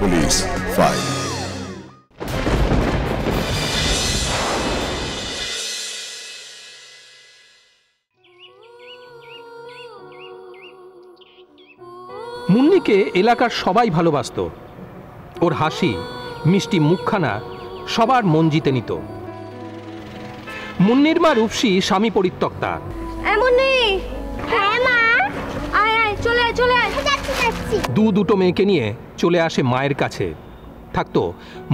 Police file. মুন্নিকে এলাকার সবাই ভালোবাসত। ওর হাসি মিষ্টি মুখখানা সবার মন জিতে নিত। মুন্নির মা রূপসী স্বামী পরিত্যক্তা। দুটো মেয়েকে নিয়ে চলে আসে মায়ের কাছে। থাকতো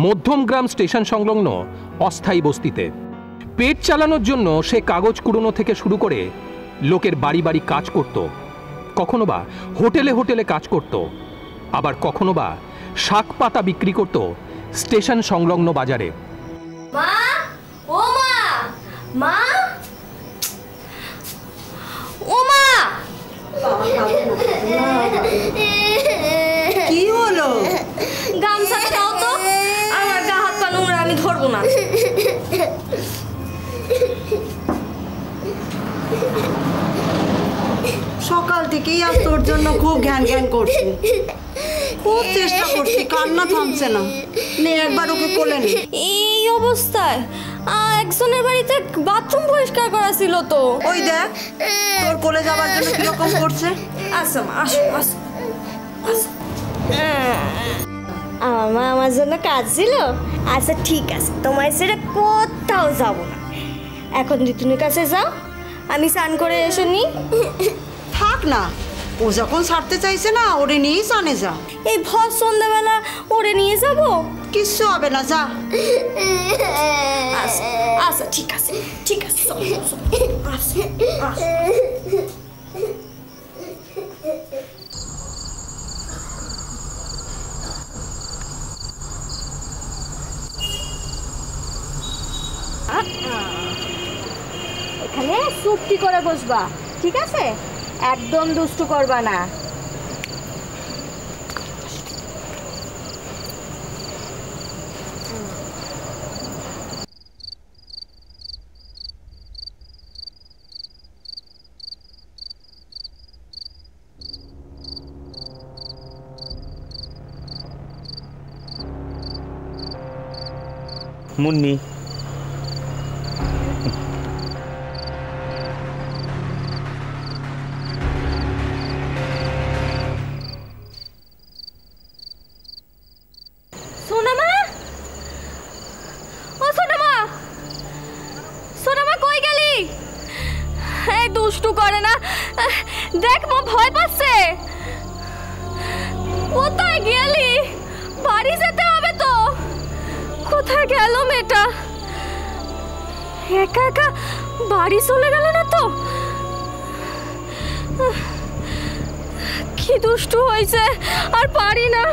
মধ্যমগ্রাম স্টেশন সংলগ্ন অস্থায়ী বস্তিতে। পেট চালানোর জন্য সে কাগজ কুড়োনো থেকে শুরু করে লোকের বাড়ি বাড়ি কাজ করত। কখনো বা হোটেলে হোটেলে কাজ করত, আবার কখনো বা শাক পাতা বিক্রি করত স্টেশন সংলগ্ন বাজারে। মা, ও মা, মা, ও মা, কি হলো? গামছা দাও তো, আমার গা হাত পা নোংরা, আমি ধরবো না। সকাল থেকেই আজ তোর জন্য খুব ঘ্যান ঘ্যান করছি, খুব চেষ্টা করছি, কান্না থামছে না। নে একবার ওকে কোলে নে। এই অবস্থায় একজনের বাড়িতে বাথরুম পরিষ্কার করা ছিল তো। ওই দেখ তোর কোলে যাবার জন্য কিরকম করছে। আসো মা, আসো আসো। আমার জন্য কাজ ছিল। আচ্ছা ঠিক আছে, তোমার সেটা কোথাও যাবো না। এখন ঋতুনের কাছে যাও, আমি স্নান করে এসে নি। থাক না, ও যখন ছাড়তে চাইছে না, ওরে নিয়েই স্নানে যা। এই ভর সন্ধ্যাবেলা ওরে নিয়ে যাব? কিচ্ছু হবে না, যা। আচ্ছা ঠিক আছে, ঠিক আছে। এখানে চুপটি করে বসবা, ঠিক আছে? একদম দুষ্টু করবা না। মুন্নি, দুষ্টু করে না, দেখ মা ভয় পাচ্ছে। কোথায় গেলি? বাড়ি যেতে হবে তো। কোথায় গেল মেয়েটা? একা একা বাড়ি চলে গেল না তো? কি দুষ্টু হয়েছে, আর পারি না।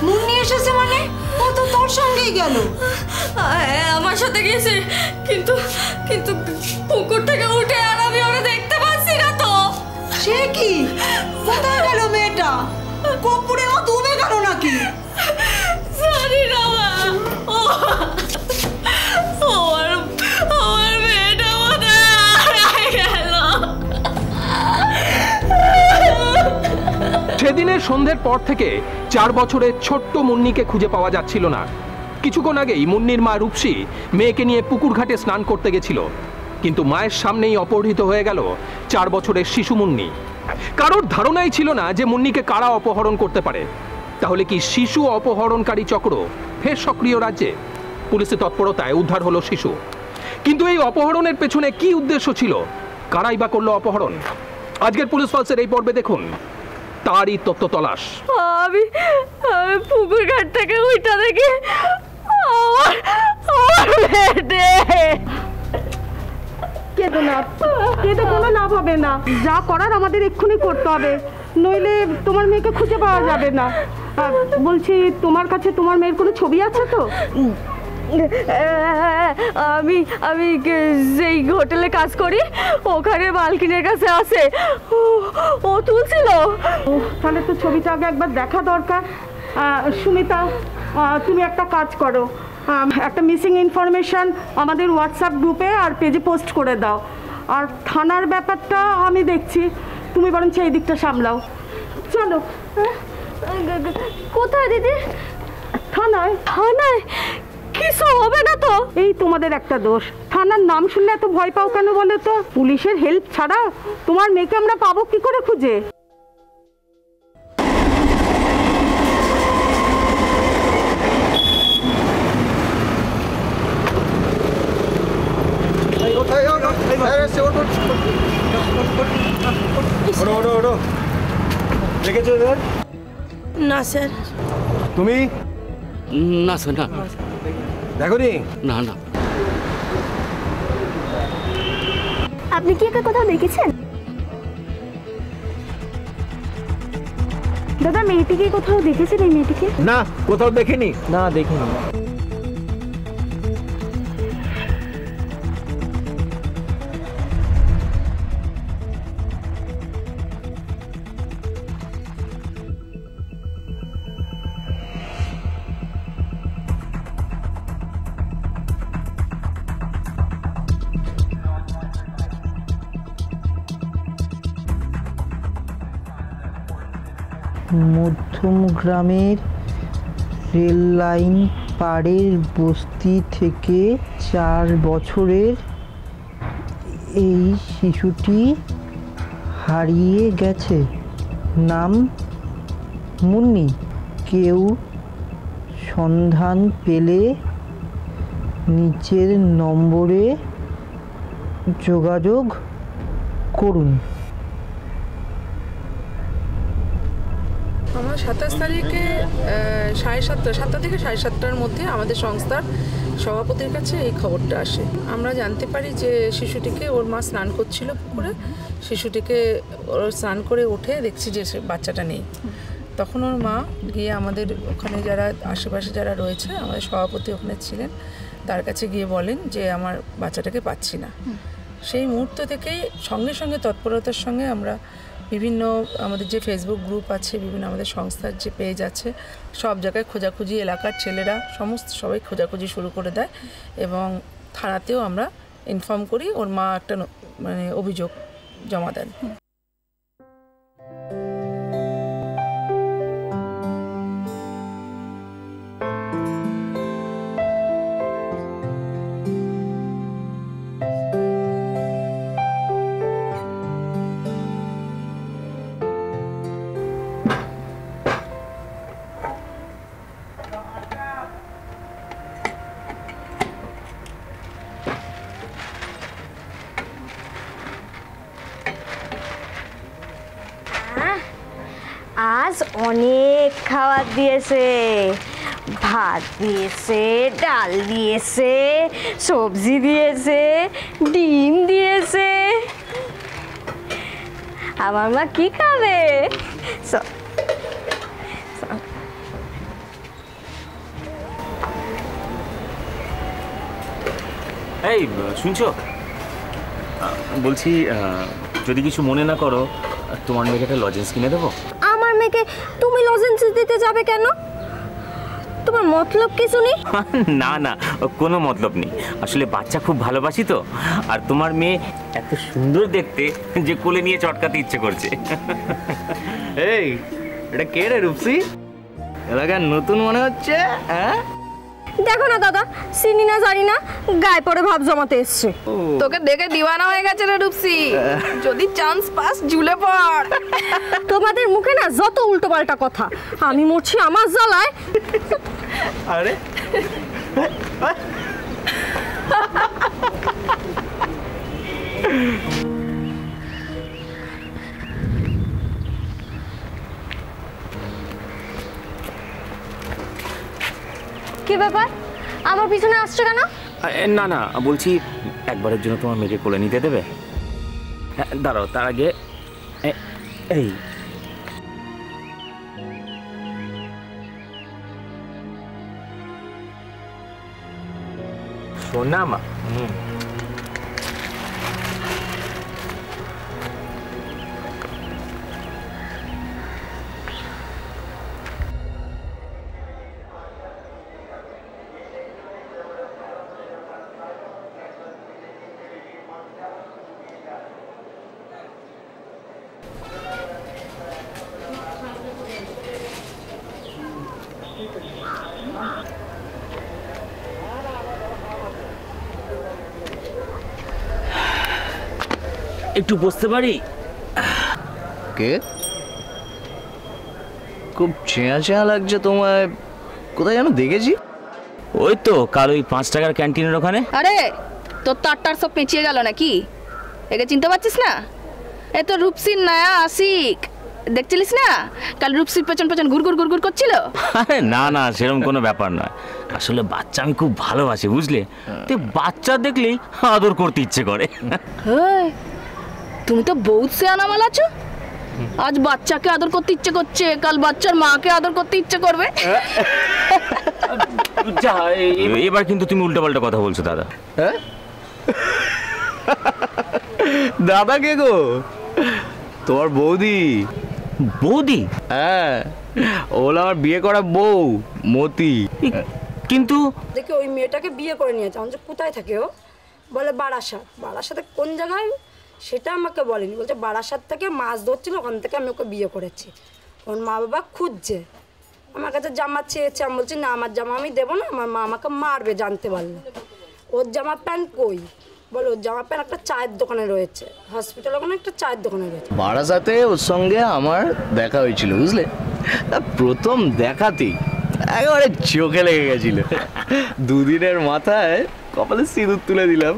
মুন্নি এসেছে মানে? ও তো তোর সঙ্গেই গেল। আমার সাথে গেছে, কিন্তু কিন্তু পুকুর থেকে উঠে আর আমি ওরা দেখতে পাচ্ছি না তো। সে কি? কোথায় গেল মেয়েটা? কপুরে ও ডুবে গেল নাকি? জানি না মা। আমার মেয়েটা কোথায় গেল? সেদিনের সন্ধ্যের পর থেকে 4 বছরের ছোট্ট মুন্নিকে খুঁজে পাওয়া যাচ্ছিল না। কিছুক্ষণ আগেই মুন্নির মা রূপসী মেয়েকে নিয়ে পুকুর ঘাটে স্নান করতে গেছিল, কিন্তু মায়ের সামনেই অপহৃত হয়ে গেল 4 বছরের শিশু মুন্নি। কারোর ধারণাই ছিল না যে মুন্নিকে কারা অপহরণ করতে পারে। তাহলে কি শিশু অপহরণকারী চক্র ফের সক্রিয় রাজ্যে? পুলিশের তৎপরতায় উদ্ধার হলো শিশু, কিন্তু এই অপহরণের পেছনে কি উদ্দেশ্য ছিল? কারাই বা করলো অপহরণ? আজকের পুলিশ ফাইলসের এই পর্বে দেখুন তারই তত্ত্ব তলাশ। আমি পুকুর ঘাট থেকে উঠা দেখি কেঁদো না, কেঁদে কোনো লাভ হবে না। যা করার আমাদের এক্ষুনি করতে হবে, নইলে তোমার মেয়েকে খুঁজে পাওয়া যাবে না। বলছি, তোমার কাছে তোমার মেয়ের কোনো ছবি আছে তো? আমি আমি যেই হোটেলে কাজ করি ওখানে মালকিনের কাছে আছে, ও তুলছিল। তাহলে তো ছবিটা আগে একবার দেখা দরকার। সুমিতা, তুমি একটা কাজ করো, একটা মিসিং ইনফরমেশন আমাদের হোয়াটসঅ্যাপ গ্রুপে আর পেজে পোস্ট করে দাও। আর থানার ব্যাপারটা আমি দেখছি, তুমি বরং সেই দিকটা সামলাও। চলো। কোথায় দিদি? থানায়। থানায়? কিছু হবে না তো? এই তোমাদের একটা দোষ, থানার নাম শুনলে এত ভয় পাও কেন বলো তো? পুলিশের হেল্প ছাড়া তোমার মেয়েকে আমরা পাবো কি করে খুঁজে? না স্যার। তুমি? না স্যার, না। দেখোনি? না না। আপনি কি একা কোথাও দেখেছেন? দাদা, মেয়েটিকে কোথাও দেখেছেন? এই মেয়েটিকে না, কোথাও দেখিনি। না, দেখিনি। মধ্যম গ্রামের রেল লাইন পাড়ের বস্তি থেকে 4 বছরের এই শিশুটি হারিয়ে গেছে। নাম মুন্নি। কেউ সন্ধান পেলে নিচের নম্বরে যোগাযোগ করুন। আমার 27 তারিখে 7:30 থেকে 7:30টার মধ্যে আমাদের সংস্থার সভাপতির কাছে এই খবরটা আসে। আমরা জানতে পারি যে শিশুটিকে, ওর মা স্নান করছিল পুকুরে, শিশুটিকে ওর স্নান করে উঠে দেখছি যে বাচ্চাটা নেই। তখন ওর মা গিয়ে আমাদের ওখানে যারা আশেপাশে যারা রয়েছে, আমাদের সভাপতি ওখানে ছিলেন, তার কাছে গিয়ে বলেন যে আমার বাচ্চাটাকে পাচ্ছি না। সেই মুহূর্ত থেকেই সঙ্গে সঙ্গে তৎপরতার সঙ্গে আমরা বিভিন্ন আমাদের যে ফেসবুক গ্রুপ আছে, বিভিন্ন আমাদের সংস্থার যে পেজ আছে, সব জায়গায় খোঁজাখুঁজি, এলাকার ছেলেরা সমস্ত সবাই খোঁজাখুঁজি শুরু করে দেয় এবং থানাতেও আমরা ইনফর্ম করি। ওর মা একটা অভিযোগ জমা দেন। আজ অনেক খাবার দিয়েছে, ভাত দিয়েছে, ডাল দিয়েছে, সবজি দিয়েছে, ডিম দিয়েছে। আমার মা কি খাবে? এই শুনছো, বলছি যদি কিছু মনে না করো, তোমার মেয়েকে একটা লজেন্স কিনে দেবো। আমার মেয়েকে তুমি লজেন্স দিতে যাবে কেন? তোমার মতলব কি শুনি? না না, কোনো মতলব নেই। আসলে বাচ্চা খুব ভালোবাসি তো, আর তোমার মেয়ে এত সুন্দর দেখতে যে কোলে নিয়ে চটকাতে ইচ্ছে করছে। এই, এটা কে রে রূপসী? এলাকার নতুন মনে হচ্ছে। হ্যাঁ, দেখো না দাদা, চিনি না জানি না, গায়ে পড়ে ভাব জমাতে এসছে। তোকে দেখে দিওয়ানা হয়ে গেছে রে রূপসী, যদি চান্স পাস ঝুলে পড়। তোমাদের মুখে না যত উল্টো পাল্টা কথা, আমি মরছি আমার জ্বালায়। আরে কি ব্যাপার, আমার পিছনে আসছো কেন? না না, বলছি একবারের জন্য তোমার মেয়েকে কোলে নিতে দেবে? দাঁড়াও, তার আগে এই সোনা মা। একটু বসতে পারি? কে? খুব চেয়া চেয়া লাগছে তোমায়, কোথায় যেন দেখেছি। ওই তো কাল ওই 5 টাকার ক্যান্টিনের ওখানে। আরে তোর তারটার সব পেঁচিয়ে গেল নাকি? একে চিনতে পারছিস না? এ তো রূপসীর নয়া আশিক, দেখছিলিস না কাল রূপসীর পেছন পেছন ঘুরঘুর ঘুরঘুর করছিল। আরে না না, সেরকম কোনো ব্যাপার নয়। আসলে বাচ্চা আমি খুব ভালোবাসি, বুঝলে তো, বাচ্চা দেখলেই আদর করতে ইচ্ছে করে। হেই, তুমি তো বহুত সিয়ানা মাল আছো। আজ বাচ্চাকে আদর করতে ইচ্ছে করছে, কাল বাচ্চার মাকে আদর করতে ইচ্ছে করবে। এবার কিন্তু তুমি উল্টোপাল্টা কথা বলছো দাদা। দাদা কে গো? তোমার বৌদি। বৌদি? হ্যাঁ, ওলা আমার বিয়ে করা বউ মতি। কিন্তু দেখি ওই মেয়েটাকে বিয়ে করে নিয়েছে। আমি কোথায় থাকে ও? বলে বারাসাত। বারাসাতে কোন জায়গায় সেটা আমাকে বলেনি, বলছে বারাসাত থেকে মাছ ধরছিল, ওখান থেকে আমি ওকে বিয়ে করেছি। ওর মা বাবা খুঁজছে, আমার কাছে জামা চেয়েছে। আমি বলছি না, আমার জামা আমি দেবো না, আমার মা আমাকে মারবে জানতে পারলে। ওর জামা প্যান্ট কই? বলো ওর জামা প্যান্ট একটা চায়ের দোকানে রয়েছে, হসপিটালের ওখানে একটা চায়ের দোকানে রয়েছে। বারাসাতে ওর সঙ্গে আমার দেখা হয়েছিল, বুঝলে। প্রথম দেখাতেই একেবারে চোখে লেগে গেছিল। দুদিনের মাথায় কপালে সিঁদুর তুলে দিলাম।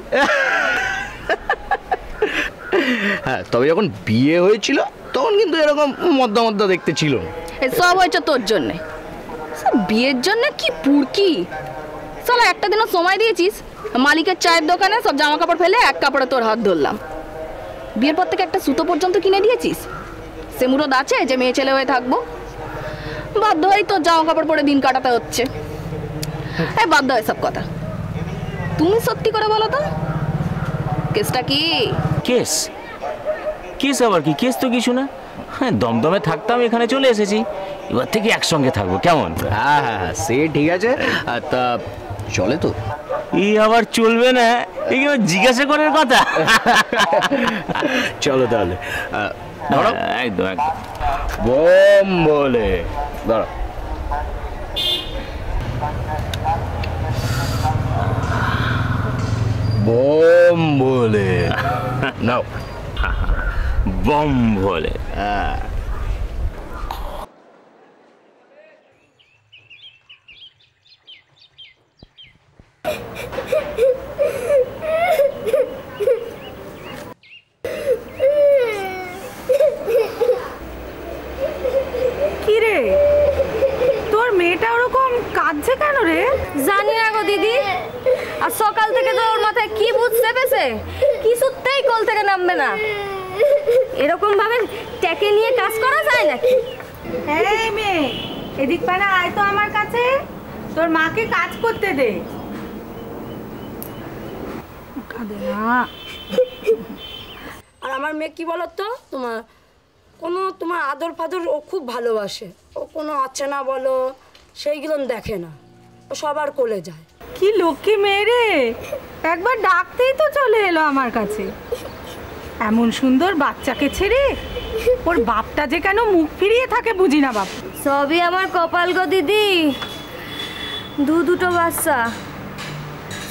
হ্যাঁ, তবে যখন বিয়ে হয়েছিল তখন কিন্তু এরকম মদ্দা মদ্দা দেখতে ছিল না। সব হয়েছে তোর জন্যে। বিয়ের জন্য কি পুরকি সালা, একটা দিনও সময় দিয়েছিস? মালিকের চায়ের দোকানে সব জামা কাপড় ফেলে এক কাপড়ে তোর হাত ধরলাম। বিয়ের পর থেকে একটা সুতো পর্যন্ত কিনে দিয়েছিস? সে মুরদ আছে যে মেয়ে ছেলে হয়ে থাকবো? বাধ্য হয়ে তোর জামা কাপড় পরে দিন কাটাতে হচ্ছে। বাধ্য হয় সব কথা। তুমি সত্যি করে বলো তো, কেসটা কি? কেস? কেস আবার কি? কেস তো কিছু না। হ্যাঁ, দমদমে থাকতাম, এখানে চলে এসেছি, এবার থেকে একসঙ্গে থাকবো, কেমন? হ্যাঁ হ্যাঁ হ্যাঁ, সে ঠিক আছে। তা চলে তো? এই আবার চলবে না, এগুলো জিজ্ঞাসা করার কথা। চলো তাহলে। একদম একদম। বোম বলে দাঁড়া। বোম বলে নাও। বম বলে। হ্যাঁ। কি রে, তোর মেয়েটা ওরকম কাঁদছে কেন রে? জানি না গো দিদি, আর সকাল থেকে তো ওর মাথায় কি ভূত চেপেছে, কিছুতেই কোল থেকে নামবে না। এরকম ভাবে ট্যাকে নিয়ে কাজ করা যায় নাকি? এই মেয়ে, এদিক পানা আয় তো আমার কাছে, তোর মাকে কাজ করতে দে। কাঁদে না। আর আমার মেয়ে কি বলো তো, তোমার আদর ফাদর ও খুব ভালোবাসে। ও কোনো অচেনা বলো সেইগুলো দেখে না, ও সবার কোলে যায়। কি লক্ষ্মী মেয়ে রে, একবার ডাকতেই তো চলে এলো আমার কাছে। এমন সুন্দর বাচ্চাকে ছেড়ে ওর বাপটা যে কেন মুখ ফিরিয়ে থাকে বুঝি না বাপ। সবই আমার কপাল গো দিদি, দুটো বাচ্চা,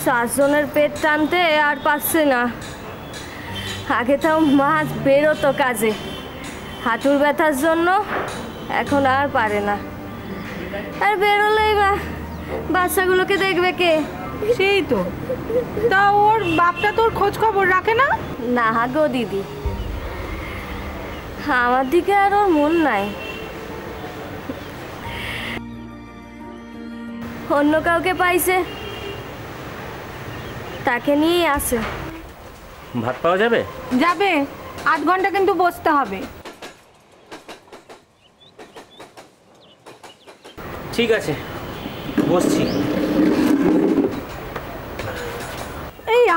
7 জনের পেট টানতে আর পাচ্ছে না। আগে তাও মাছ বেরোতো কাজে, হাঁটুর ব্যথার জন্য এখন আর পারে না। আর বেরোলেই বাচ্চাগুলোকে দেখবে কে? সেই তো। তা ওর বাপটা তোর খোঁজ খবর রাখে না? না গো দিদি, আমার দিকে আর ওর মন নাই। অন্য কাউকে পাইছে, তাকে নিয়েই আসে। ভাত পাওয়া যাবে? যাবে, 8 ঘন্টা কিন্তু বসতে হবে। ঠিক আছে, বসছি।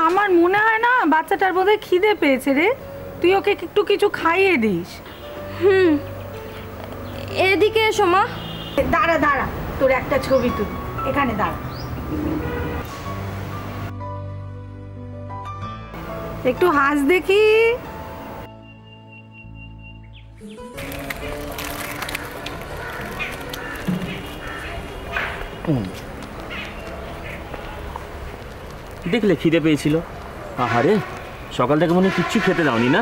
আমার মনে হয় না বাচ্চাটার বোধহয় খিদে পেয়েছে রে, তুই ওকে একটু কিছু খাইয়ে দিস। এদিকে এসো মা। দাঁড়া দাঁড়া, তোর একটা ছবি তুল, এখানে দাঁড়া। একটু হাস দেখি। দেখলে খিদে পেয়েছিল। আহারে, সকাল থেকে মনে হয় কিচ্ছু খেতে দাওনি না?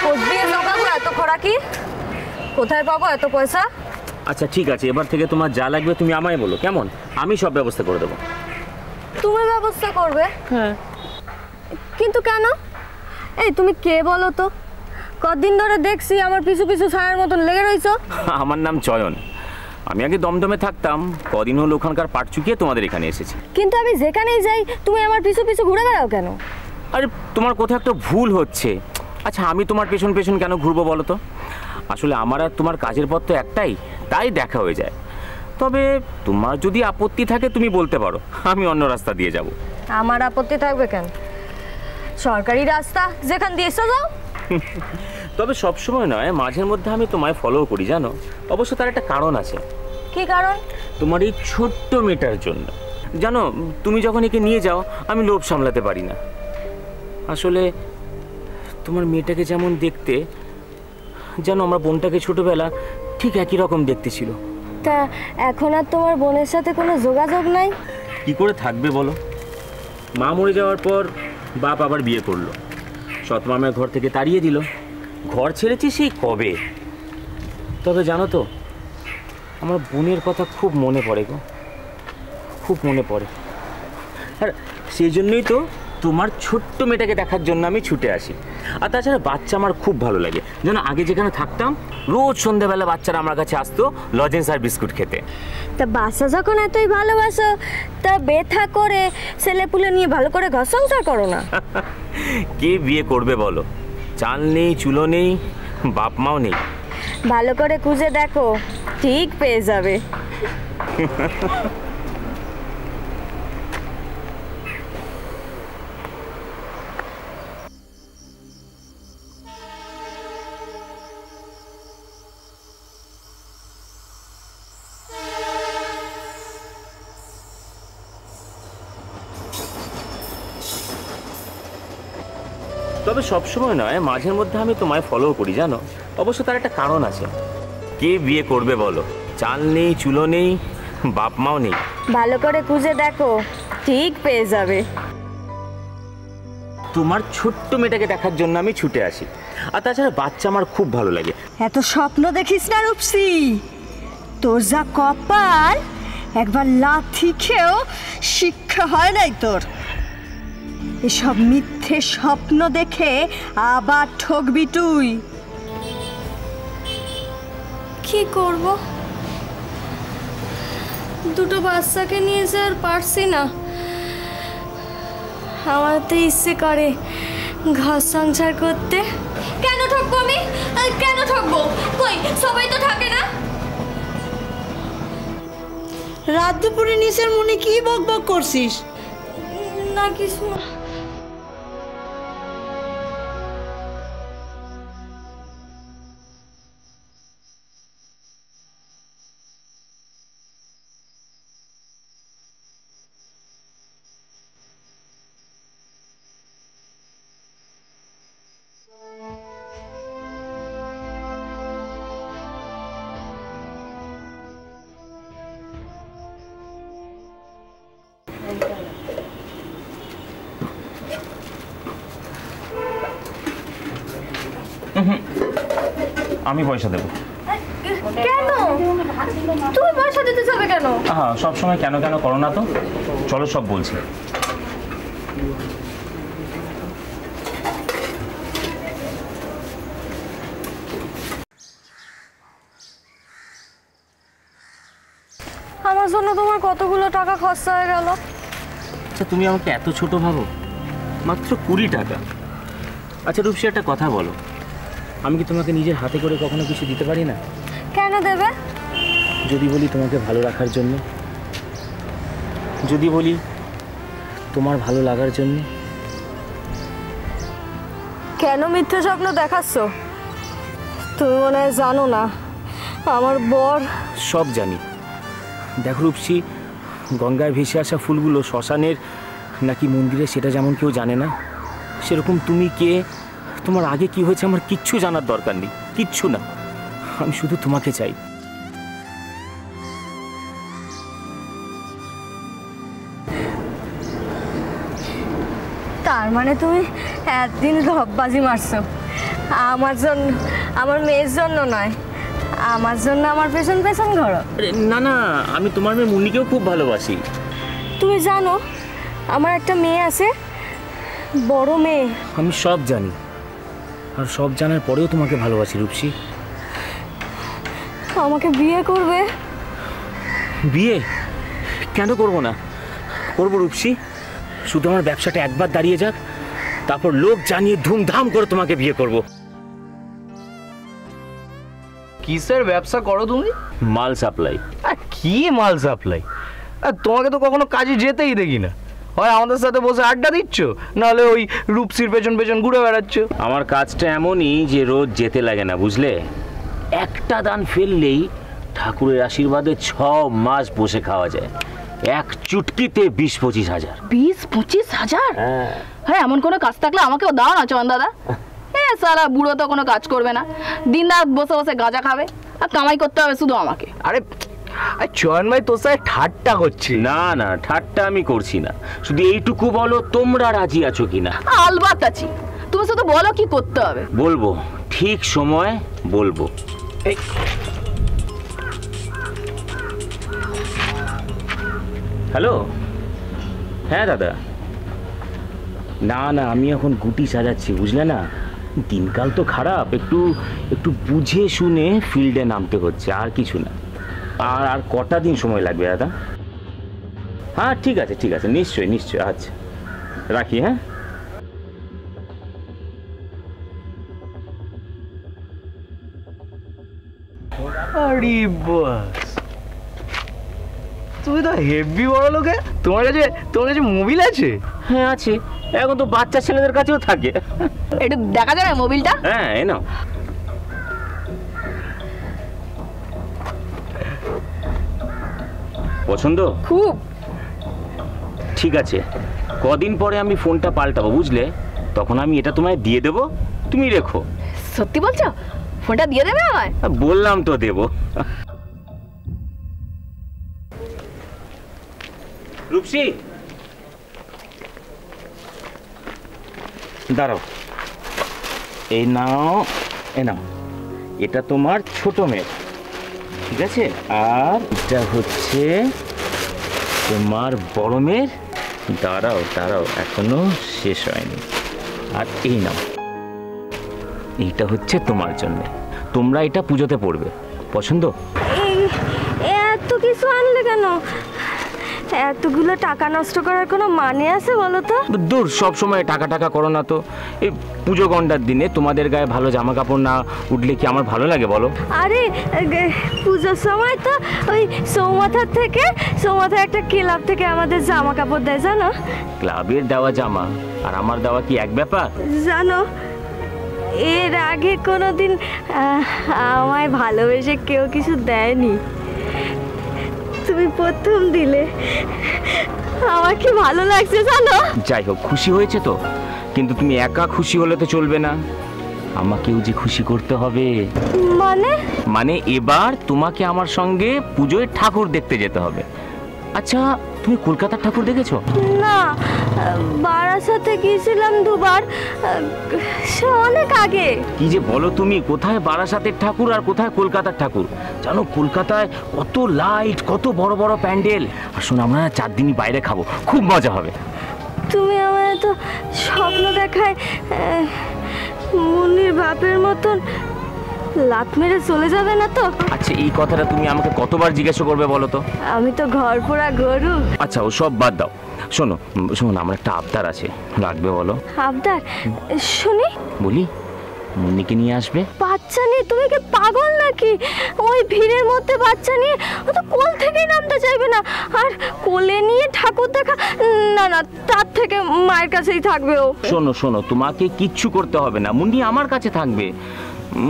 কোথায় জোগাবো এত খোরাকি? কোথায় পাবো এত পয়সা? আচ্ছা ঠিক আছে, এবার থেকে তোমার যা লাগবে তুমি আমায় বলো, কেমন? আমি সব ব্যবস্থা করে দেবো। তুমি ব্যবস্থা করবে? হ্যাঁ। কিন্তু কেন? এই তুমি কে বলো তো? কতদিন ধরে দেখছি আমার পিছু পিছু ছায়ার মতন লেগে রইছো। আমার নাম চয়ন, আমি আগে দমদমে থাকতাম, কদিন হলো ওখানকার পাট চুকিয়ে তোমাদের এখানে এসেছি। কিন্তু আমি যেখানেই যাই তুমি আমার পিছু পিছু ঘুরে বেড়াও কেন? আরে তোমার কোথাও একটা ভুল হচ্ছে। আচ্ছা আমি তোমার পেছন পেছন কেন ঘুরবো বলো তো? আসলে আমার আর তোমার কাজের পথ তো একটাই, তাই দেখা হয়ে যায়। তবে তোমার যদি আপত্তি থাকে তুমি বলতে পারো, আমি অন্য রাস্তা দিয়ে যাব। আমার আপত্তি থাকবে কেন? সরকারি রাস্তা, যেখান দিয়ে এসে যাও। তবে সবসময় নয়, মাঝের মধ্যে আমি তোমায় ফলো করি জানো। অবশ্য তার একটা কারণ আছে। কি কারণ? তোমার এই ছোট্ট মেয়েটার জন্য। জানো, তুমি যখন একে নিয়ে যাও আমি লোভ সামলাতে পারি না। আসলে তোমার মেয়েটাকে যেমন দেখতে, যেন আমার বোনটাকে ছোটবেলা ঠিক একই রকম দেখতে ছিল। তা এখন আর তোমার বোনের সাথে কোনো যোগাযোগ নাই? কি করে থাকবে বলো? মা মরে যাওয়ার পর বাপ আবার বিয়ে করলো, সৎ মামার ঘর থেকে তাড়িয়ে দিল। ঘর ছেড়েছি সেই কবে। তবে জানো তো, আমার বোনের কথা খুব মনে পড়ে গো, খুব মনে পড়ে। আর সেই জন্যই তো তোমার ছোট্ট মেয়েটাকে দেখার জন্য আমি ছুটে আসি। আর তাছাড়া বাচ্চা আমার খুব ভালো লাগে। যেন আগে যেখানে থাকতাম রোজ সন্ধ্যাবেলা বাচ্চারা আমার কাছে আসতো লজেন্স আর বিস্কুট খেতে। তা বাচ্চা যখন এতই ভালোবাসো, তা বেথা করে ছেলেপুলে নিয়ে ভালো করে ঘর সংসার করো না। কে বিয়ে করবে বলো? চাল নেই, চুলো নেই, বাপ মাও নেই। ভালো করে খুঁজে দেখো, ঠিক পেয়ে যাবে। তবে সবসময় নয়, মাঝের মধ্যে আমি তোমায় ফলো করি জানো। অবশ্য তার একটা কারণ আছে। কে বিয়ে করবে বলো? চাল নেই, চুলো নেই, বাপ মাও নেই। ভালো করে খুঁজে দেখো, ঠিক পেয়ে যাবে। তোমার ছোট্ট মেয়েটাকে দেখার জন্য আমি ছুটে আসি। আর তাছাড়া বাচ্চা আমার খুব ভালো লাগে। এত স্বপ্ন দেখিস না রূপসী, তোর যা কপাল, একবার লাথি খেয়েও শিক্ষা হয় নাই তোর। এসব মিথ্যে স্বপ্ন দেখে আবার ঠকবি তুই। কি করব? দুটো বাচ্চাকে নিয়ে যে আর পারছি না। আমার তো ইচ্ছে করে ঘর সংসার করতে। কেন ঠকবো আমি? কেন ঠকবো? কই সবাই তো থাকে না। রাত দুপুরে নিচের মনে কি বক বক করছিস? না কিছু না। আমি পয়সা দেবো। কেন? তুমি পয়সা দিতে যাবে কেন? হ্যাঁ, সব সময় কেন কেন করো না তো। চলো সব বলছি। আমার জন্য তোমার কতগুলো টাকা খরচা হয়ে গেল। আচ্ছা তুমি আমাকে এত ছোট ভাবো? মাত্র 20 টাকা। আচ্ছা রূপসী, একটা কথা বলো, আমি কি তোমাকে নিজের হাতে করে কখনো কিছু দিতে পারি না? কেন দেবে? যদি বলি তোমাকে ভালো রাখার জন্য, যদি বলি তোমার ভালো লাগার জন্য। কেন মিথ্যে স্বপ্ন দেখাচ্ছ? তুমি মনে হয় জানো না আমার বর। সব জানি। দেখো রূপসী, গঙ্গায় ভেসে আসা ফুলগুলো শ্মশানের নাকি মন্দিরে সেটা যেমন কেউ জানে না, সেরকম তুমি কে, তোমার আগে কি হয়েছে আমার কিচ্ছু জানার দরকার নেই, কিচ্ছু না। আমি শুধু তোমাকে চাই। তার মানে তুমি একদিন রববাজি মারছো আমার জন্য, আমার মেয়ের জন্য নয়, আমার জন্য আমার পেছন পেছন ঘোরো। না না, আমি তোমার মেয়ে মুন্নিকেও খুব ভালোবাসি। তুমি জানো আমার একটা মেয়ে আছে, বড় মেয়ে। আমি সব জানি, আর সব জানার পরেও তোমাকে ভালোবাসি রূপসী। আমাকে বিয়ে করবে? বিয়ে কেন করবো না, করবো রূপসী। শুধু আমার ব্যবসাটা একবার দাঁড়িয়ে যাক, তারপর লোক জানিয়ে ধুমধাম করে তোমাকে বিয়ে করব। কিসের ব্যবসা করো তুমি? মাল সাপ্লাই। কি মাল সাপ্লাই? তোমাকে তো কখনো কাজে যেতেই দেখি না। হয় আমাদের সাথে বসে আড্ডা দিচ্ছ, নাহলে ওই রূপসীর পেছন পেছন ঘুরে বেড়াচ্ছ। আমার কাজটা এমনই যে রোজ যেতে লাগে না, বুঝলে। একটা দান ফেললেই ঠাকুরের আশীর্বাদে 6 মাস বসে খাওয়া যায়। এক চুটকিতে 20-25 হাজার। 20-25 হাজার? হ্যাঁ, এমন কোনো কাজ থাকলে আমাকেও দাও না চয়ন দাদা। সারা বুড়ো তো কোনো কাজ করবে না, দিন রাত বসে বসে গাঁজা খাবে, আর কামাই করতে হবে শুধু আমাকে। আরে চয়ন ভাই তোর সাথে ঠাট্টা করছি। না না, ঠাট্টা আমি করছি না। শুধু এইটুকু বলো, তোমরা রাজি আছো কিনা? আলবাত আছি, তুমি শুধু বলো কি করতে হবে। বলবো, ঠিক সময় বলবো। হ্যালো, হ্যাঁ দাদা। না না, আমি এখন গুটি সাজাচ্ছি, বুঝলে না। দিনকাল তো খারাপ, একটু একটু বুঝে শুনে ফিল্ডে নামতে হচ্ছে, আর কিছু না। আর কটা দিন সময় লাগবে দাদা? হ্যাঁ ঠিক আছে ঠিক আছে, নিশ্চয়ই নিশ্চয়ই। আচ্ছা রাখি, হ্যাঁ। আরে বাস, তুমি তো হেভি বড় লোকে। তোমার কাছে মোবিল আছে? হ্যাঁ আছে, এখন তো বাচ্চা ছেলেদের কাছেও থাকে। একটু দেখা যাবে মোবিলটা? হ্যাঁ এই নাও। পছন্দ? খুব। ঠিক আছে, কদিন পরে আমি ফোনটা পাল্টাবো, বুঝলে। তখন আমি এটা তোমায় দিয়ে দেবো, তুমি রেখো। সত্যি বলছো? ফোনটা দিয়ে দেবে আমায়? বললাম তো দেবো। রূপসী দাঁড়াও, এই নাও, এ নাও। এটা তোমার ছোট মেয়ে, ঠিক আছে। আর এটা হচ্ছে তোমার বড় মেয়ের। দাঁড়াও দাঁড়াও, এখনো শেষ হয়নি। আর এই নাও, এইটা হচ্ছে তোমার জন্য। তোমরা এটা পুজোতে পড়বে, পছন্দ? এত কিছু আনলে কেন? এতগুলো টাকা নষ্ট করার কোনো মানে আছে বলো তো? দূর, সব সময় টাকা টাকা করো না তো। এই পুজো গন্ডার দিনে তোমাদের গায়ে ভালো জামা কাপড় না উঠলে কি আমার ভালো লাগে বলো? আরে পুজোর সময় তো ওই সৌমাথার একটা ক্লাব থেকে আমাদের জামা কাপড় দেয়, জানো? ক্লাবের দেওয়া জামা আর আমার দেওয়া কি এক ব্যাপার? জানো, এর আগে কোনোদিন আমায় ভালোবেসে কেউ কিছু দেয়নি, তুমি প্রথম দিলে। আমার কি ভালো লাগছে জানো? যাই হোক, খুশি হয়েছে তো। কিন্তু তুমি একা খুশি হলে তো চলবে না, আমাকেও যে খুশি করতে হবে। মানে এবার তোমাকে আমার সঙ্গে পুজোয় ঠাকুর দেখতে যেতে হবে। আচ্ছা, তুমি কলকাতার ঠাকুর দেখেছো? না, বারাসাতে গিয়েছিলাম 2 বার, সে অনেক আগে। কি যে বলো তুমি, কোথায় বারাসাতের ঠাকুর আর কোথায় কলকাতার ঠাকুর? জানো, কলকাতায় কত লাইট, কত বড় বড় প্যান্ডেল। আর শোনো, আমরা 4 দিনই বাইরে খাবো, খুব মজা হবে। তুমি আমায় তো স্বপ্ন দেখায় মুন্নির বাপের মতন লাত মেরে চলে যাবে না তো? আচ্ছা, এই কথাটা তুমি আমাকে কতবার জিজ্ঞাসা করবে বলো তো? আমি তো ঘর পোড়া গরু। আচ্ছা, ও সব বাদ দাও। শোনো শোনো, আমার একটা আবদার আছে, রাখবে বলো? আবদার? শুনি। বলি, মুন্নিকে নিয়ে আসবে। বাচ্চা নিয়ে? তুমি কি পাগল নাকি? ওই ভিড়ের মধ্যে বাচ্চা নিয়ে ও তো কোল থেকেই নামতে চাইবে না। আর কোলে নিয়ে ঠাকুর দেখা, না না, তার থেকে মায়ের কাছেই থাকবে ও। শোনো শোনো, তোমাকে কিচ্ছু করতে হবে না, মুন্নি আমার কাছে থাকবে।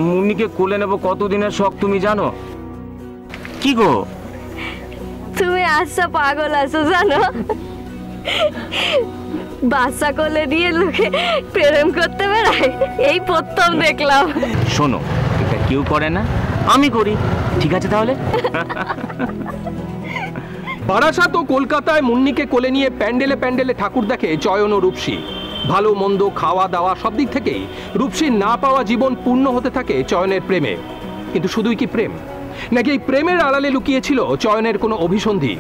মুন্নিকে কোলে নেব কতদিনের শখ তুমি জানো? কি গো তুমি আচ্ছা পাগল আছো জানো? বাচ্চা কোলে নিয়ে লোকে প্রেম করতে বেড়ায়, এই প্রথম দেখলাম। শোনো, এটা কেউ করে না, আমি করি। ঠিক আছে তাহলে। বারাসাত ও কলকাতায় মুন্নিকে কোলে নিয়ে প্যান্ডেলে প্যান্ডেলে ঠাকুর দেখে চয়ন ও রূপসী। ভালো মন্দ, খাওয়া দাওয়া সব দিক থেকেই রূপসীর না পাওয়া জীবন পূর্ণ হতে থাকে চয়নের প্রেমে। কিন্তু শুধুই কি প্রেম, নাকি এই প্রেমের আড়ালে লুকিয়েছিল চয়নের কোনো অভিসন্ধি?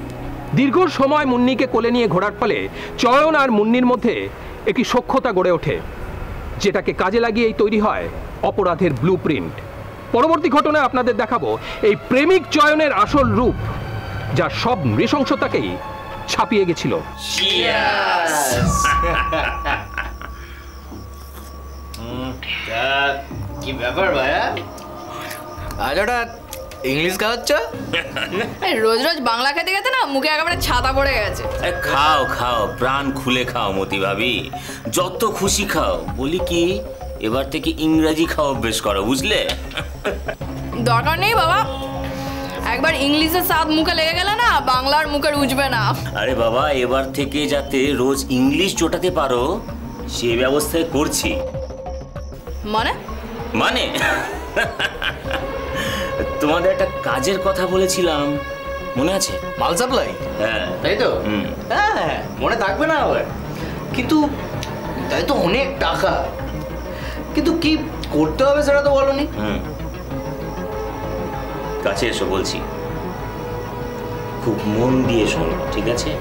দীর্ঘ সময় মুন্নিকে কোলে নিয়ে ঘোরার ফলে চয়ন আর মুন্নির মধ্যে একটি সখ্যতা গড়ে ওঠে, যেটাকে কাজে লাগিয়েই তৈরি হয় অপরাধের ব্লু প্রিন্ট। পরবর্তী ঘটনায় আপনাদের দেখাবো এই প্রেমিক চয়নের আসল রূপ, যা সব নৃশংসতাকেই ছাপিয়ে গেছিল। কি ব্যাপার ভাইয়া, আজ হঠাৎ ইংলিশ খাওয়াচ্ছ? রোজ রোজ বাংলা খেতে খেতে না মুখে একেবারে ছাতা পড়ে গেছে। খাও খাও, প্রাণ খুলে খাও মতি ভাবি, যত খুশি খাও। বলি কি, এবার থেকে ইংরেজি খাও অভ্যেস করো, বুঝলে? দরকার নেই বাবা, একবার ইংলিশের স্বাদ মুখে লেগে গেলে না বাংলার মুখে রুজবে না। আরে বাবা, এবার থেকে যাতে রোজ ইংলিশ জোটাতে পারো সে ব্যবস্থায় করছি। মানে? মানে তোমাদের একটা কাজের কথা বলেছিলাম, মনে আছে? মাল সাপ্লাই? হ্যাঁ তাই তো। হ্যাঁ, মনে থাকবে না আবার? কিন্তু তাই তো অনেক টাকা, কিন্তু কি করতে হবে সেটা তো বলোনি। কাছে এসো বলছি, খুব মন দিয়ে শোনো, ঠিক আছে?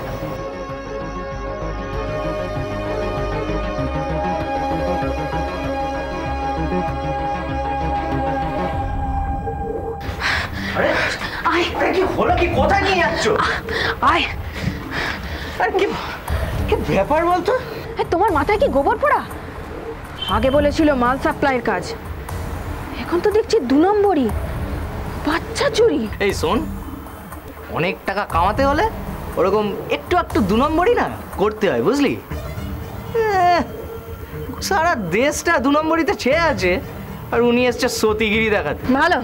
কি হলো, কি কোথায় নিয়ে যাচ্ছ? আয়, আর কি কি ব্যাপার বলতো? তোমার মাথায় কি গোবর পোড়া? আগে বলেছিল মাল সাপ্লাইয়ের কাজ, এখন তো দেখছি 2 নম্বরই বাচ্চা চুরি। এই শোন, অনেক টাকা কামাতে হলে ওরকম একটু একটু 2 নম্বরই না করতে হয়, বুঝলি? সারা দেশটা 2 নম্বরিতে ছেয়ে আছে, আর উনি এসছে সতীগিরি দেখাতে। ভালো,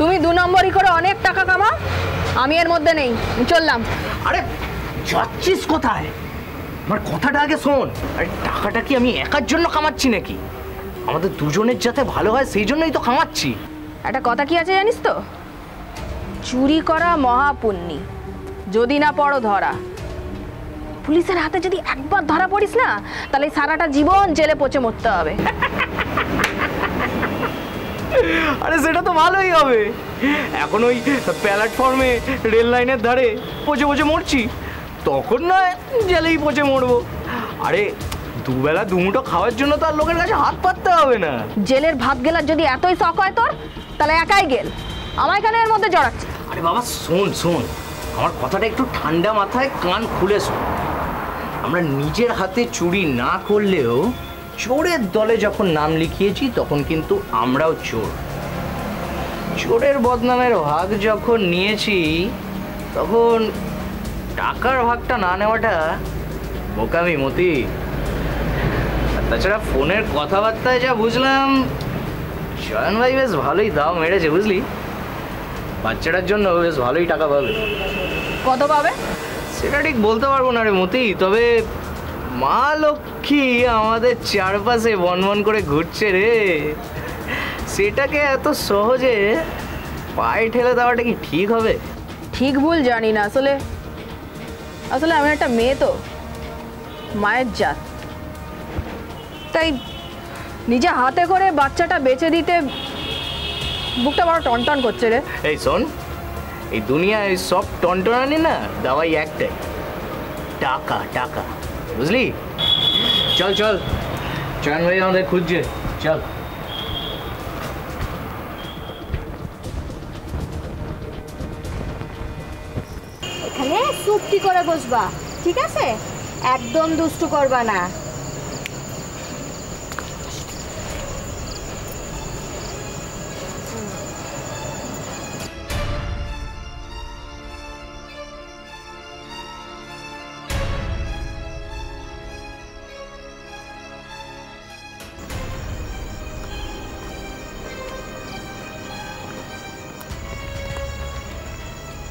তুমি 2 নম্বরই করে অনেক টাকা কামাও, আমি এর মধ্যে নেই, চললাম। আরে যাচ্ছিস কোথায়? আমার কথাটা আগে শোন। আরে টাকাটা কি আমি একার জন্য কামাচ্ছি নাকি? আমাদের দুজনের যাতে ভালো হয় সেই জন্যই তো কামাচ্ছি। একটা কথা কি আছে জানিস তো, চুরি করা মহাপুণ্যি, যদি না পড়ো ধরা। পুলিশের হাতে যদি একবার ধরা পড়িস না, তাহলে সারাটা জীবন জেলে পচে মরতে হবে। আরে সেটা তো ভালোই হবে, এখন ওই প্ল্যাটফর্মে রেল লাইনের ধারে পচে পচে মরছি, তখন নয় জেলেই পচে মরবো। আরে দুবেলা দুমুঠো খাওয়ার জন্য তো আর লোকের কাছে হাত পাততে হবে না। জেলের ভাত গেলার যদি এতই শখ হয় তোর, তাহলে একাই গেল, আমার এখানে এর মধ্যে জড়াচ্ছে। আরে বাবা শোন শোন, আমার কথাটা একটু ঠান্ডা মাথায় কান খুলে শোন। আমরা নিজের হাতে চুরি না করলেও চোরের দলে যখন নাম লিখিয়েছি তখন কিন্তু আমরাও চোর। চোরের বদনামের ভাগ যখন নিয়েছি তখন টাকার ভাগটা না নেওয়াটা বোকামি মতি। তাছাড়া ফোনের কথাবার্তায় যা বুঝলাম, চয়ন ভাই বেশ ভালোই দাম মেরেছে, বুঝলি? বাচ্চাটার জন্য বেশ ভালোই টাকা পাবে। কত পাবে সেটা ঠিক বলতে পারবো না রে মতি, তবে মা লক্ষ্মী আমাদের চারপাশে বনবন করে ঘুরছে রে, সেটাকে এত সহজে পায়ে ঠেলে দেওয়াটা কি ঠিক হবে? ঠিক ভুল জানি না, আসলে আসলে আমি একটা মেয়ে তো, মায়ের জাত, তাই নিজে হাতে করে বাচ্চাটা বেচে দিতে বুকটা বড় টনটন করছে রে। এই শোন, এই দুনিয়ায় সব টনটনানি না দাওয়াই একটাই, টাকা টাকা, বুঝলি? চল চল, চয়ন ভাই আমাদের খুঁজছে, চল। এখানে চুপটি করে বসবা, ঠিক আছে? একদম দুষ্টু করবা না।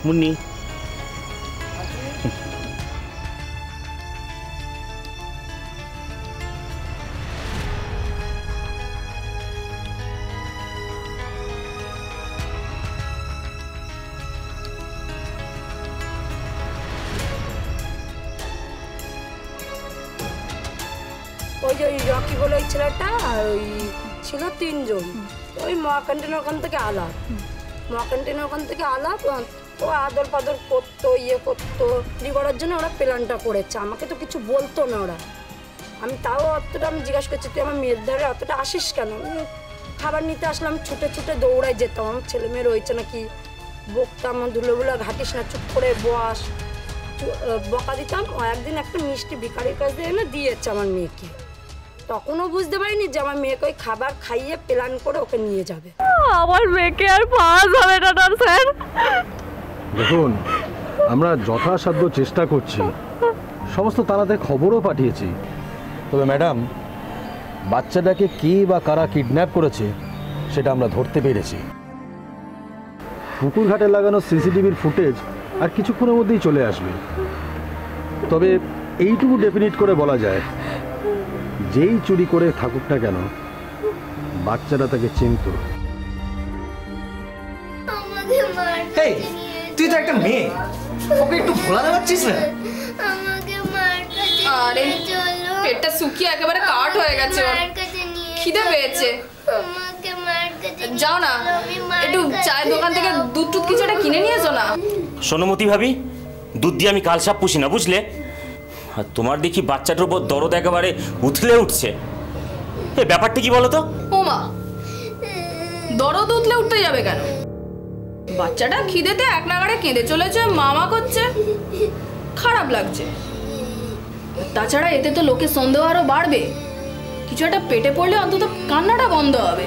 মুন্নি। ওই যে ওই রকি বলে ওই ছেলেটা আর ওই ছিল 3 জন। ওই মা ক্যান্টিনের ওখান থেকে আলাপ, মা ক্যান্টিনের ওখান থেকে আলাপ, ও আদর পাদর করতো, ইয়ে করতো, বিক্রি করার জন্য ওরা প্ল্যানটা করেছে। আমাকে তো কিছু বলতো না ওরা। আমি তাও অতটা আমি জিজ্ঞাসা করছি তুই আমার মেয়ের ধারে অতটা আসিস কেন? খাবার নিতে আসলাম, ছুটে ছুটে দৌড়াই যেতাম। আমার ছেলে মেয়ে রয়েছে নাকি বকতাম, ধুলোগুলো ঘাটিস না, চুপ করে বস, বকা দিতাম। ও একদিন একটা মিষ্টি ভিখারির কাছ দিয়ে এনে দিয়েছে আমার মেয়েকে। তখনও বুঝতে পারিনি যে আমার মেয়েকে ওই খাবার খাইয়ে প্ল্যান করে ওকে নিয়ে যাবে। আমার মেয়েকে আর পাওয়া যাবে না না স্যার। দেখুন, আমরা যথাসাধ্য চেষ্টা করছি, সমস্ত থানাতে খবরও পাঠিয়েছি। তবে ম্যাডাম, বাচ্চাটাকে কে বা কারা কিডন্যাপ করেছে সেটা আমরা ধরতে পেরেছি। পুকুর ঘাটে লাগানো সিসিটিভির ফুটেজ আর কিছুক্ষণের মধ্যেই চলে আসবে। তবে এইটুকু ডেফিনিট করে বলা যায়, যেই চুরি করে থাকুক না কেন, বাচ্চাটা তাকে চিনত। এই, তুই তো একটা মেয়ে, ওকে একটু ভোলা দেখাচ্ছিস না? আরে পেটটা শুকিয়ে একেবারে কাঠ হয়ে গেছে, ওর খিদে পেয়েছে। যাও না, একটু চায়ের দোকান থেকে দুধ টুধ কিছু একটা কিনে নিয়ে এসো না। সোনমতি ভাবি, দুধ দিয়ে আমি কালসাপ পুষি না, বুঝলে? আর তোমার দেখি বাচ্চাটার উপর দরদ একেবারে উথলে উঠছে। এই ব্যাপারটা কি বলো তো? ও মা, দরদ উঠলে উঠতে যাবে কেন? বাচ্চাটা খিদেতে এক নাগাড়ে কেঁদে চলেছে, মামা করছে, খারাপ লাগছে। তাছাড়া এতে তো লোকের সন্দেহ আরো বাড়বে। কিছু একটা পেটে পড়লে অন্তত কান্নাটা বন্ধ হবে।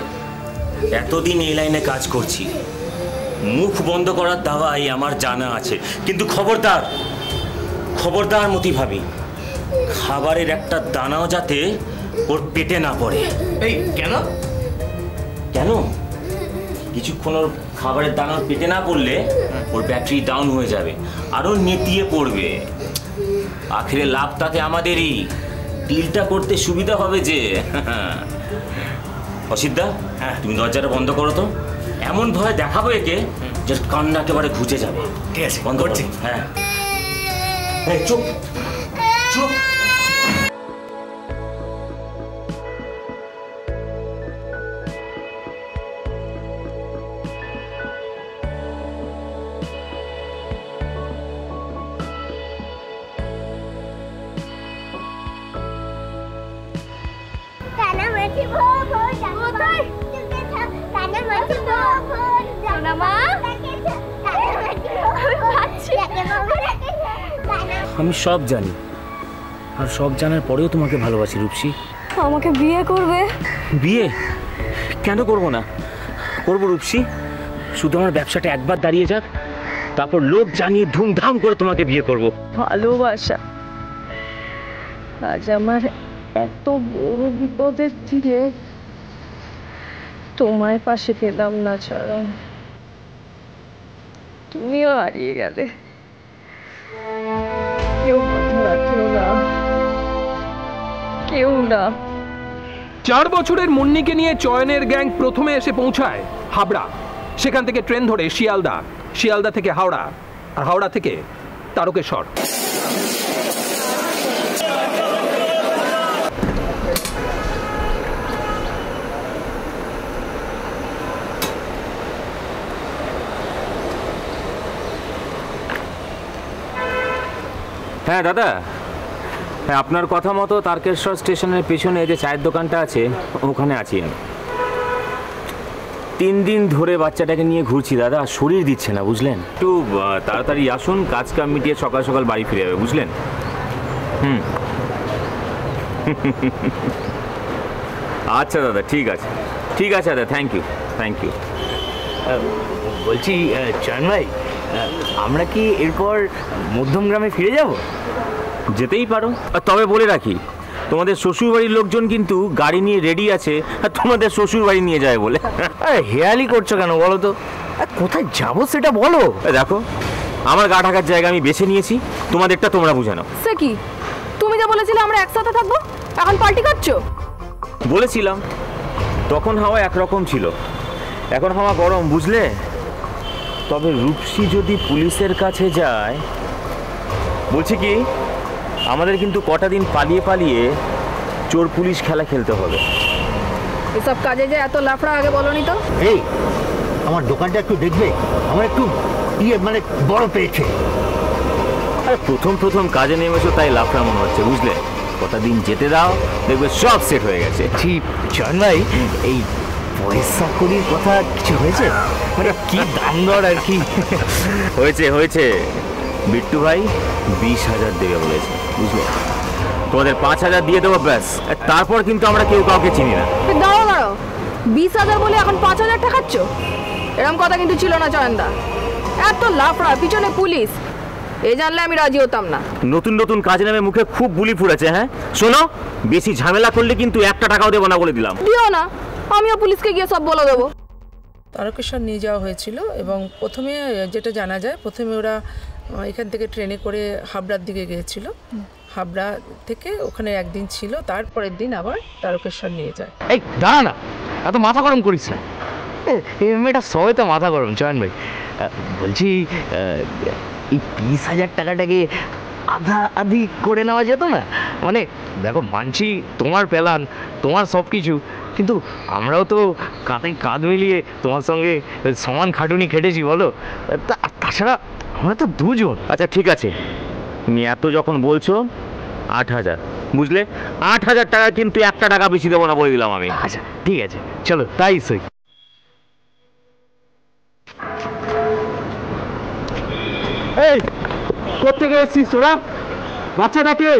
এতদিন এই লাইনে কাজ করছি, মুখ বন্ধ করার দাওয়াই আমার জানা আছে। কিন্তু খবরদার, খবরদার মতি ভাবি, খাবারের একটা দানাও যাতে ওর পেটে না পড়ে। এই কেন? কেন? কিছুক্ষণ ওর খাবারের দানা পেটে না পড়লে ওর ব্যাটারি ডাউন হয়ে যাবে, আরো নেতিয়ে পড়বে। আখেরে লাভ তাতে আমাদেরই, ডিলটা করতে সুবিধা হবে যে। অসিদ্ধা, হ্যাঁ, তুমি দরজাটা বন্ধ করো তো। এমন ভয় দেখাবো একে যে কান্না একেবারে ঘুচে যাবে। ঠিক আছে, বন্ধ করছি। হ্যাঁ, চুপ চুপ। আমি সব জানি, আর সব জানার পরেও তোমাকে ভালোবাসি রূপসী। আমাকে বিয়ে করবে? বিয়ে কেন করবো না? করবো রূপসী, শুধু আমার ব্যবসাটা একবার দাঁড়িয়ে যাক, তারপর লোক জানিয়ে ধুমধাম করে তোমাকে বিয়ে করব। ভালোবাসা আজ আমার এত বড় বিপদের দিনে তোমায় পাশে পেলাম না ছাড়া, তুমিও হারিয়ে গেলে। কেউ না, কেউ না। 4 বছরের মুন্নিকে নিয়ে চয়নের গ্যাং প্রথমে এসে পৌঁছায় হাবড়া। সেখান থেকে ট্রেন ধরে শিয়ালদা, শিয়ালদা থেকে হাওড়া, আর হাওড়া থেকে তারকেশ্বর। হ্যাঁ দাদা, হ্যাঁ, আপনার কথা মতো তারকেশ্বর স্টেশনের পেছনে যে চায়ের দোকানটা আছে ওখানে আছি আমি। 3 দিন ধরে বাচ্চাটাকে নিয়ে ঘুরছি দাদা, শরীর দিচ্ছে না, বুঝলেন? একটু তাড়াতাড়ি আসুন, কাজ কাম মিটিয়ে সকাল সকাল বাড়ি ফিরে যাবে, বুঝলেন? আচ্ছা দাদা, ঠিক আছে, ঠিক আছে দাদা, থ্যাংক ইউ, থ্যাংক ইউ। বলছি চয়ন ভাই, আমরা কি এরপর মধ্যমগ্রামে ফিরে যাব? যেতেই পারো, তবে বলে রাখি তোমাদের শ্বশুর বাড়ির লোকজন কিন্তু গাড়ি নিয়ে রেডি আছে তোমাদের শ্বশুর বাড়ি নিয়ে যায় বলে। হেয়ালি করছো কেন বলো তো? কোথায় যাবো সেটা বলো। দেখো, আমার গা ঢাকার জায়গা আমি বেছে নিয়েছি, তোমাদেরটা তোমরা বুঝে নাও। সে কি, তুমি যা বলেছিলে আমরা একসাথে থাকবো, এখন পাল্টি করছো? বলেছিলাম, তখন হাওয়া একরকম ছিল, এখন হাওয়া গরম, বুঝলে? তবে রূপসী যদি পুলিশের কাছে যায়, বলছি কি আমাদের কিন্তু কটা দিন পালিয়ে পালিয়ে চোর পুলিশ খেলা খেলতে হবে। এসব কাজে যে এত লাফড়া আগে বলনি তো। এই আমার দোকানটা একটু দেখবে, আমার একটু মানে বড় পেয়েছে। আরে প্রথম কাজে নেমেছো তাই লাফড়া মনে হচ্ছে, বুঝলে? কটা দিন যেতে দাও, দেখবে সব সেট হয়ে গেছে। ঠিক চয়ন ভাই, এই পয়সা করির কথা কিছু হয়েছে? মানে কি দাম দর আর কি? হয়েছে বিট্টু ভাই 20,000 দেবে বলেছে, বুঝলে? তোমাদের 5,000 দিয়ে দেবো, ব্যাস। তারপর কিন্তু আমরা কেউ কাউকে চিনি না। দাঁড়াও 20,000 বলে এখন 5,000 টাকাচ্ছ? এরকম কথা কিন্তু ছিল না চয়নদা। এত লাফড়া, পিছনে পুলিশ, এই জানলে আমি রাজি হতাম না। নতুন কাজে নামে মুখে খুব বুলি ফুটেছে। হ্যাঁ শোনো, বেশি ঝামেলা করলে কিন্তু 1 টাকাও দেবো না বলে দিলাম। দিও না, আমিও পুলিশকে গিয়ে সব বলে দেবো। তারকেশ্বর নিয়ে যাওয়া হয়েছিল এবং প্রথমে যেটা জানা যায়, প্রথমে ওরা এখান থেকে ট্রেনে করে হাবড়ার দিকে গিয়েছিল, হাবড়া থেকে ওখানে একদিন ছিল, তারপরের দিন আবার তারকেশ্বর নিয়ে যায়। এই দাঁড়া না, এত মাথা গরম করিস না। এই মেয়েটা সবাই তো মাথা গরম। চয়ন ভাই বলছি, এই 20,000 টাকাটাকে আধা আধি করে নেওয়া যেত না? মানে দেখো, মানছি তোমার প্ল্যান, তোমার সব কিছু, কিন্তু আমরাও তো কাঁধে কাঁধ মিলিয়ে তোমার সঙ্গে সমান খাটুনি খেটেছি, বলো? তাছাড়া আমরা তো দুজন। আচ্ছা ঠিক আছে, তুমি এত যখন বলছো 8,000, বুঝলে? 8,000 টাকা কিন্তু 1 টাকা বেশি দেবো না বলে দিলাম আমি। আচ্ছা ঠিক আছে, চলো তাই সই। এই কোত্থেকে এসছিস তোরা? বাচ্চাটাকে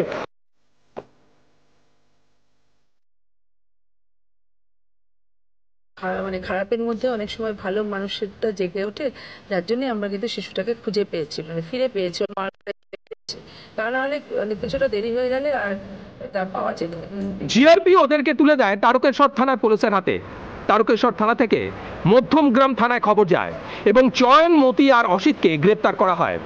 মানে খারাপের মধ্যে অনেক সময় ভালো মানুষেরটা জেগে ওঠে, যার জন্যই আমরা কিন্তু শিশুটাকে খুঁজে পেয়েছি, মানে ফিরে পেয়েছি, তা নাহলে কিছুটা দেরি হয়ে গেলে আর এটা পাওয়া যেত। জিআরপি ওদেরকে তুলে দেয় তারকেশ্বর থানার পুলিশের হাতে। তারকেশ্বর থানা থেকে মধ্যমগ্রাম থানায় খবর যায় এবং চয়ন, মতি আর অসিতকে গ্রেপ্তার করা হয়।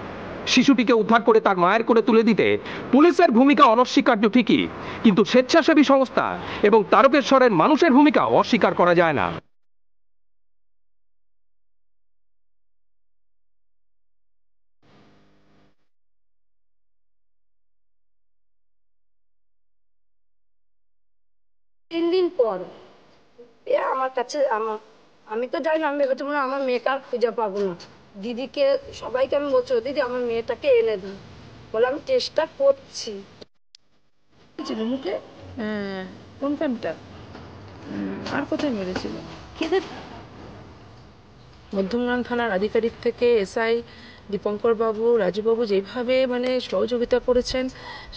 শিশুটিকে উদ্ধার করে তার মায়ের কোলে তুলে দিতে পুলিশের ভূমিকা অনস্বীকার্য ঠিকই, কিন্তু স্বেচ্ছাসেবী সংস্থা এবং তারকেশ্বরের মানুষের ভূমিকা অস্বীকার করা যায় না। তিন দিন পর আমার কাছে আমি তো জানি না, আমি ভেবেছি মনে আমার মেয়েকে আর খুঁজে পাবো না। দিদিকে সবাইকে আমি বলছি, দিদি আমার মেয়েটাকে এনে দিন, বলে আমি চেষ্টা করছি। মুখে কোন ফ্যানটা আর কোথায় মেরেছিল? মধ্যমগ্রাম থানার আধিকারিক থেকে এসআই দীপঙ্কর বাবু, রাজুবাবু যেভাবে মানে সহযোগিতা করেছেন,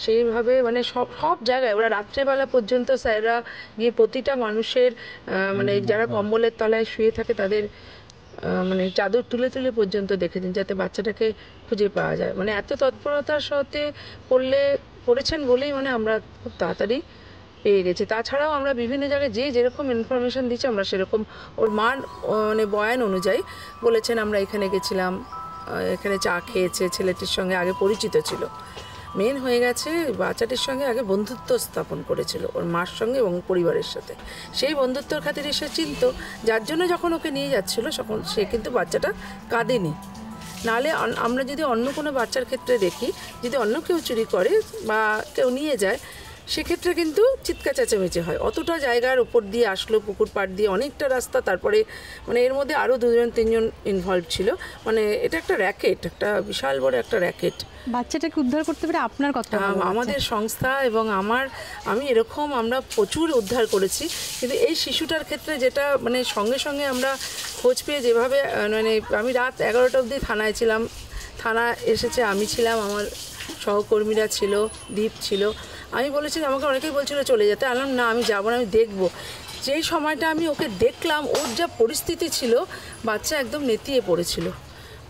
সেইভাবে মানে সব জায়গায় ওরা রাত্রেবেলা পর্যন্ত স্যাররা গিয়ে প্রতিটা মানুষের মানে যারা কম্বলের তলায় শুয়ে থাকে তাদের মানে চাদর তুলে তুলে পর্যন্ত দেখেছেন, যাতে বাচ্চাটাকে খুঁজে পাওয়া যায়। মানে এত তৎপরতার সাথে করেছেন বলেই মানে আমরা খুব তাড়াতাড়ি পেয়ে গেছি। তাছাড়াও আমরা বিভিন্ন জায়গায় যেরকম ইনফরমেশান দিচ্ছি, আমরা সেরকম ওর মার মানে বয়ান অনুযায়ী বলেছেন, আমরা এখানে গেছিলাম, এখানে চা খেয়েছে, ছেলেটির সঙ্গে আগে পরিচিত ছিল, মেন হয়ে গেছে বাচ্চাটির সঙ্গে আগে বন্ধুত্ব স্থাপন করেছিল ওর মার সঙ্গে এবং পরিবারের সাথে। সেই বন্ধুত্বর খাতিরে সে চিনত, যার জন্য যখন ওকে নিয়ে যাচ্ছিলো তখন সে কিন্তু বাচ্চাটা কাঁদেনি। নাহলে আমরা যদি অন্য কোনো বাচ্চার ক্ষেত্রে দেখি, যদি অন্য কেউ চুরি করে বা কেউ নিয়ে যায়, সেক্ষেত্রে কিন্তু চিৎকার চেঁচামেচি হয়। অতটা জায়গার উপর দিয়ে আসলো, পুকুর পাড় দিয়ে অনেকটা রাস্তা, তারপরে মানে এর মধ্যে আরও 2-3জন ইনভলভ ছিল। মানে এটা একটা র্যাকেট, একটা বিশাল বড় একটা র্যাকেট। বাচ্চাটাকে উদ্ধার করতে পেরে আপনার কথা? আমাদের সংস্থা এবং আমি এরকম আমরা প্রচুর উদ্ধার করেছি, কিন্তু এই শিশুটার ক্ষেত্রে যেটা মানে সঙ্গে সঙ্গে আমরা খোঁজ পেয়ে যেভাবে মানে আমি রাত 11টা অবধি থানায় ছিলাম, থানা এসেছে, আমি ছিলাম, আমার সহকর্মীরা ছিল, দীপ ছিল। আমি বলেছিলাম, আমাকে অনেকেই বলছিল চলে যেতে, আলাম না আমি যাবো না, আমি দেখবো। যেই সময়টা আমি ওকে দেখলাম, ওর যা পরিস্থিতি ছিল, বাচ্চা একদম নেতিয়ে পড়েছিল।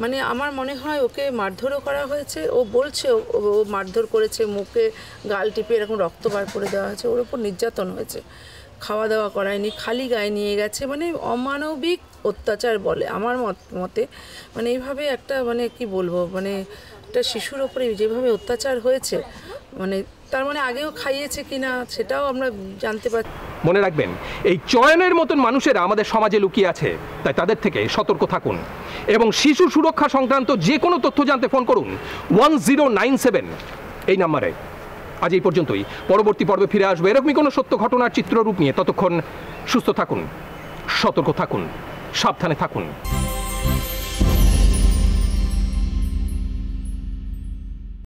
মানে আমার মনে হয় ওকে মারধরও করা হয়েছে, ও বলছে ও মারধর করেছে, মুখে গাল টিপে এরকম রক্ত বার করে দেওয়া হয়েছে, ওর ওপর নির্যাতন হয়েছে। খাওয়া দাওয়া করায়নি, খালি গায়ে নিয়ে গেছে, মানে অমানবিক অত্যাচার বলে আমার মতে। মানে এইভাবে একটা মানে কি বলবো, মানে একটা শিশুর ওপরে যেভাবে অত্যাচার হয়েছে, মানে তার মানে আগেও খাইয়েছে কিনা সেটাও আমরা জানতে পারছি। মনে রাখবেন, এই চয়নের মতন মানুষেরা আমাদের সমাজে লুকিয়ে আছে, তাই তাদের থেকে সতর্ক থাকুন এবং শিশু সুরক্ষা সংক্রান্ত যে কোনো তথ্য জানতে ফোন করুন 1097 এই নাম্বারে। আজ এই পর্যন্তই। পরবর্তী পর্বে ফিরে আসবে এরকমই কোনো সত্য ঘটনার চিত্ররূপ নিয়ে। ততক্ষণ সুস্থ থাকুন, সতর্ক থাকুন, সাবধানে থাকুন।